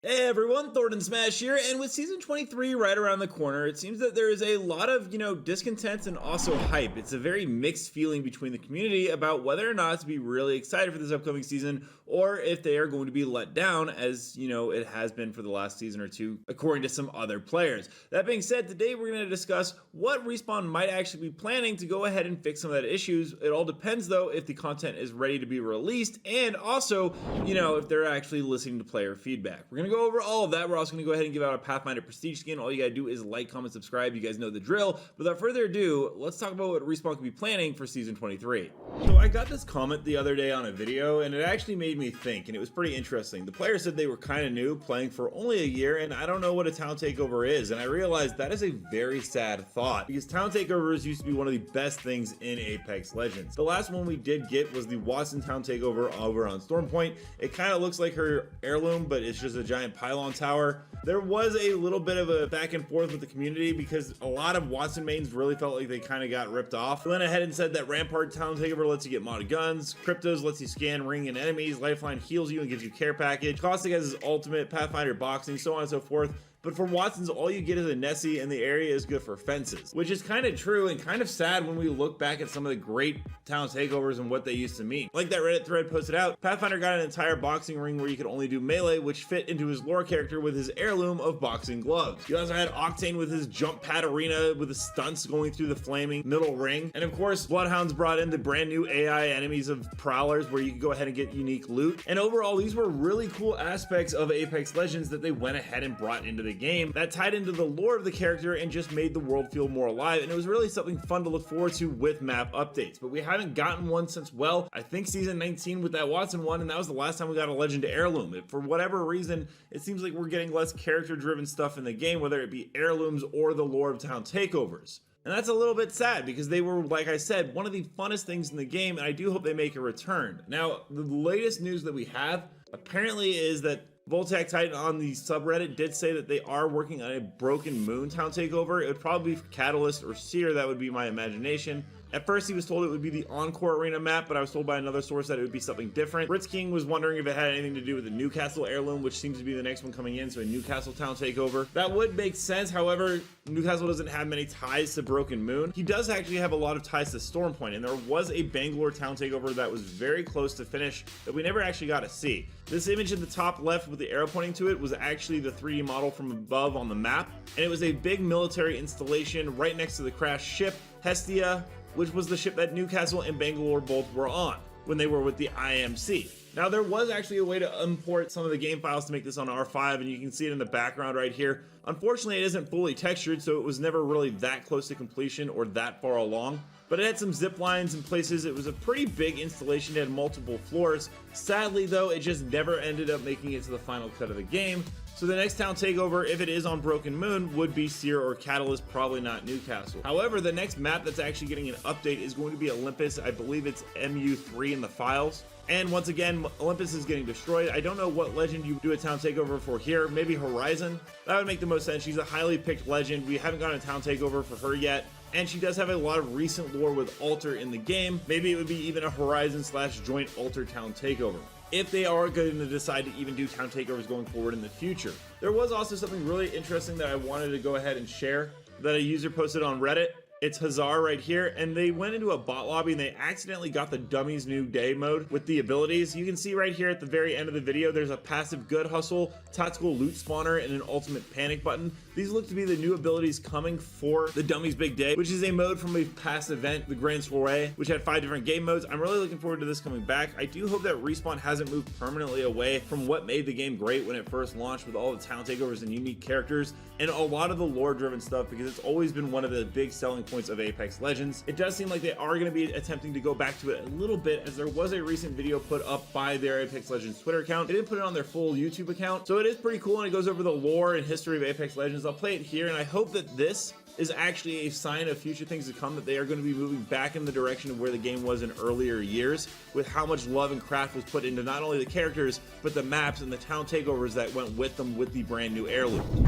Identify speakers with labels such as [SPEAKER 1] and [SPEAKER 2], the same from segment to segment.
[SPEAKER 1] Hey everyone, Thordan Smash here, and with season 23 right around the corner, it seems that there is a lot of, discontent and also hype. It's a very mixed feeling between the community about whether or not to be really excited for this upcoming season, or if they are going to be let down, as, it has been for the last season or two, according to some other players. That being said, today we're going to discuss what Respawn might actually be planning to go ahead and fix some of that issues. It all depends, though, if the content is ready to be released, and also, if they're actually listening to player feedback. We're going to go over all of that. We're also going to go ahead and give out a Pathfinder Prestige skin. All you gotta do is like, comment, subscribe. You guys know the drill. Without further ado, let's talk about what Respawn could be planning for Season 23. So I got this comment the other day on a video, and it actually made me think, and it was pretty interesting. The player said they were kind of new, playing for only a year, and I don't know what a town takeover is, and I realized that is a very sad thought, because town takeovers used to be one of the best things in Apex Legends. The last one we did get was the Watson town takeover over on Stormpoint. It kind of looks like her heirloom, but it's just a giant pylon tower. There was a little bit of a back and forth with the community because a lot of Watson mains really felt like they kind of got ripped off. They went ahead and said that Rampart town takeover lets you get modded guns, Cryptos lets you scan ring and enemies, Lifeline heals you and gives you care package, Caustic has his ultimate, Pathfinder boxing, so on and so forth. But for Watson's, all you get is a Nessie, and the area is good for fences, which is kind of true and kind of sad when we look back at some of the great town takeovers and what they used to mean. Like that Reddit thread posted out, Pathfinder got an entire boxing ring where you could only do melee, which fit into his lore character with his heirloom of boxing gloves. You also had Octane with his jump pad arena with his stunts going through the flaming middle ring. And of course, Bloodhounds brought in the brand new AI enemies of Prowlers where you could go ahead and get unique loot. And overall, these were really cool aspects of Apex Legends that they went ahead and brought into the game that tied into the lore of the character and just made the world feel more alive, and it was really something fun to look forward to with map updates. But we haven't gotten one since, well, I think season 19 with that Watson one, and that was the last time we got a legend heirloom. For whatever reason, it seems like we're getting less character driven stuff in the game, whether it be heirlooms or the lore of town takeovers. And that's a little bit sad because they were, like I said, one of the funnest things in the game, and I do hope they make a return. Now, the latest news that we have apparently is that Voltec Titan on the subreddit did say that they are working on a Broken Moon town takeover. It would probably be for Catalyst or Seer, that would be my imagination. At first he was told it would be the Encore Arena map, but I was told by another source that it would be something different. Ritz King was wondering if it had anything to do with the Newcastle heirloom, which seems to be the next one coming in, so a Newcastle town takeover. That would make sense, however, Newcastle doesn't have many ties to Broken Moon. He does actually have a lot of ties to Stormpoint, and there was a Bangalore town takeover that was very close to finish that we never actually got to see. This image in the top left with the arrow pointing to it was actually the 3D model from above on the map, and it was a big military installation right next to the crashed ship, Hestia, which was the ship that Newcastle and Bangalore both were on when they were with the IMC. Now, there was actually a way to import some of the game files to make this on R5, and you can see it in the background right here. Unfortunately, it isn't fully textured, so it was never really that close to completion or that far along. But it had some zip lines in places. It was a pretty big installation. It had multiple floors. Sadly, though, it just never ended up making it to the final cut of the game. So the next town takeover, if it is on Broken Moon, would be Seer or Catalyst, probably not Newcastle. However, the next map that's actually getting an update is going to be Olympus. I believe it's MU3 in the files. And once again, Olympus is getting destroyed. I don't know what legend you do a town takeover for here. Maybe Horizon? That would make the most sense. She's a highly picked legend. We haven't gotten a town takeover for her yet. And she does have a lot of recent lore with Alter in the game. Maybe it would be even a Horizon / joint Alter town takeover, if they are going to decide to even do town takeovers going forward in the future. There was also something really interesting that I wanted to go ahead and share that a user posted on Reddit. It's Hazar right here, and they went into a bot lobby and they accidentally got the Dummies New Day mode with the abilities. You can see right here at the very end of the video, there's a passive good hustle, tactical loot spawner, and an ultimate panic button. These look to be the new abilities coming for the Dummies Big Day, which is a mode from a past event, the Grand Soiree, which had 5 different game modes. I'm really looking forward to this coming back. I do hope that Respawn hasn't moved permanently away from what made the game great when it first launched, with all the town takeovers and unique characters and a lot of the lore driven stuff, because it's always been one of the big selling points of Apex Legends. It does seem like they are going to be attempting to go back to it a little bit, as there was a recent video put up by their Apex Legends Twitter account. They didn't put it on their full YouTube account, so it is pretty cool, and it goes over the lore and history of Apex Legends. I'll play it here, and I hope that this is actually a sign of future things to come, that they are going to be moving back in the direction of where the game was in earlier years, with how much love and craft was put into not only the characters, but the maps and the town takeovers that went with them with the brand new heirloom.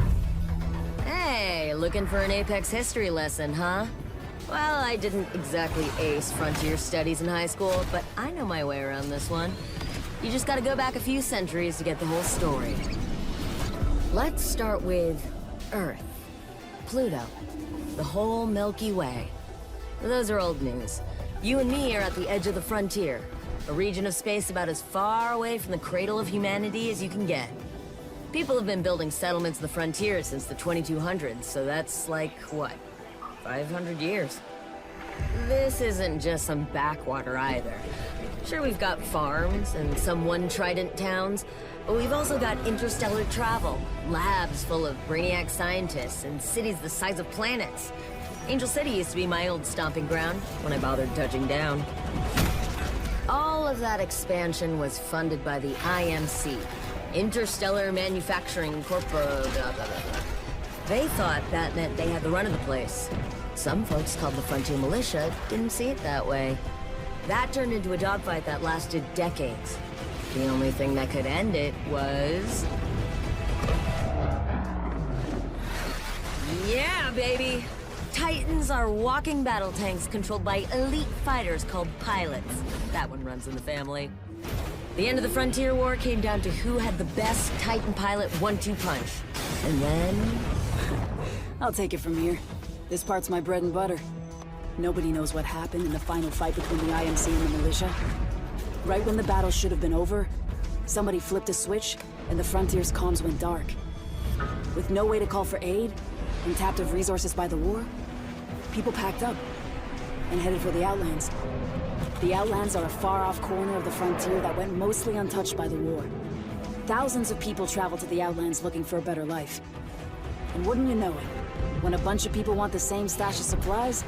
[SPEAKER 2] Hey, looking for an Apex history lesson, huh? Well, I didn't exactly ace frontier studies in high school, but I know my way around this one. You just gotta go back a few centuries to get the whole story. Let's start with Earth, Pluto, the whole Milky Way. Those are old news. You and me are at the edge of the frontier, a region of space about as far away from the cradle of humanity as you can get. People have been building settlements on the frontier since the 2200s, so that's like, what, 500 years? This isn't just some backwater either. Sure, we've got farms and some one-trident towns, but we've also got interstellar travel, labs full of brainiac scientists, and cities the size of planets. Angel City used to be my old stomping ground when I bothered touching down. All of that expansion was funded by the IMC, Interstellar Manufacturing Corporation, blah, blah, blah, blah. They thought that meant they had the run of the place. Some folks called the Frontier Militia didn't see it that way. That turned into a dogfight that lasted decades. The only thing that could end it was... yeah, baby! Titans are walking battle tanks controlled by elite fighters called pilots. That one runs in the family. The end of the Frontier War came down to who had the best Titan pilot 1-2 punch. And then...
[SPEAKER 3] I'll take it from here. This part's my bread and butter. Nobody knows what happened in the final fight between the IMC and the militia. Right when the battle should have been over, somebody flipped a switch, and the Frontier's comms went dark. With no way to call for aid, and tapped of resources by the war, people packed up and headed for the Outlands. The Outlands are a far-off corner of the frontier that went mostly untouched by the war. Thousands of people travel to the Outlands looking for a better life. And wouldn't you know it, when a bunch of people want the same stash of supplies,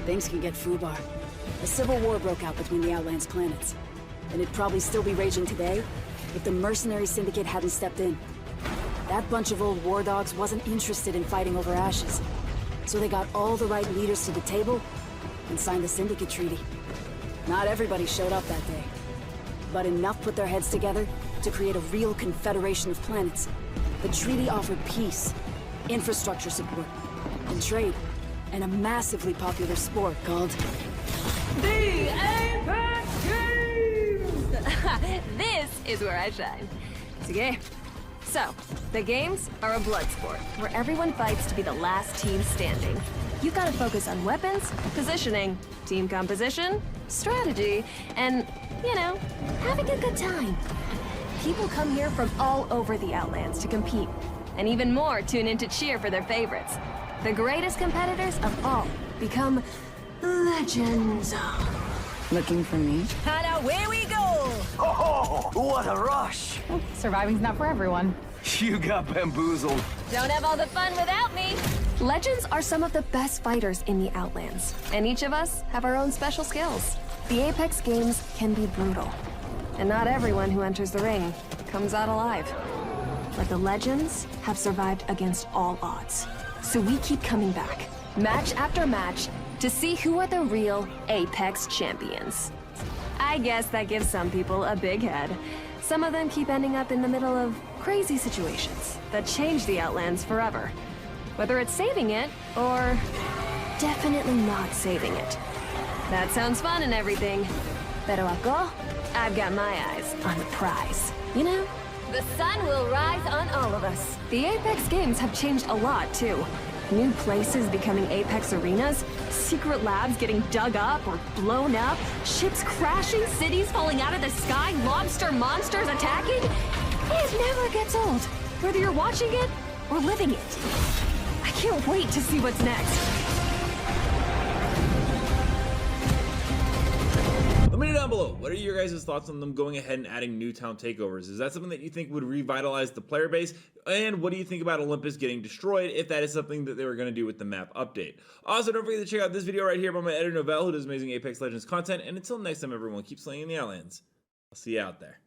[SPEAKER 3] things can get foobar. A civil war broke out between the Outlands planets, and it'd probably still be raging today if the mercenary syndicate hadn't stepped in. That bunch of old war dogs wasn't interested in fighting over ashes, so they got all the right leaders to the table and signed the Syndicate Treaty. Not everybody showed up that day, but enough put their heads together to create a real confederation of planets. The treaty offered peace, infrastructure support, and trade, and a massively popular sport called...
[SPEAKER 4] The Apex Games! This is where I shine. It's a game. So, the games are a blood sport, where everyone fights to be the last team standing. You've got to focus on weapons, positioning, team composition, strategy, and, you know, having a good time. People come here from all over the Outlands to compete, and even more tune in to cheer for their favorites. The greatest competitors of all become legends.
[SPEAKER 3] Looking for me?
[SPEAKER 2] And away we go!
[SPEAKER 5] Oh, what a rush!
[SPEAKER 6] Surviving's not for everyone.
[SPEAKER 5] You got bamboozled.
[SPEAKER 4] Don't have all the fun without me! Legends are some of the best fighters in the Outlands, and each of us have our own special skills. The Apex Games can be brutal, and not everyone who enters the ring comes out alive. But the Legends have survived against all odds, so we keep coming back, match after match, to see who are the real Apex champions. I guess that gives some people a big head. Some of them keep ending up in the middle of crazy situations that change the Outlands forever. Whether it's saving it, or definitely not saving it. That sounds fun and everything. Pero ako, I've got my eyes on the prize. You know?
[SPEAKER 2] The sun will rise on all of us.
[SPEAKER 4] The Apex Games have changed a lot, too. New places becoming Apex arenas, secret labs getting dug up or blown up, ships crashing, cities falling out of the sky, lobster monsters attacking. It never gets old, whether you're watching it or living it. I can't wait to see what's next.
[SPEAKER 1] Let me know down below, what are your guys' thoughts on them going ahead and adding new town takeovers? Is that something that you think would revitalize the player base? And what do you think about Olympus getting destroyed, if that is something that they were going to do with the map update? Also, don't forget to check out this video right here by my editor Novell, who does amazing Apex Legends content. And until next time, everyone, keep slaying in the Outlands. I'll see you out there.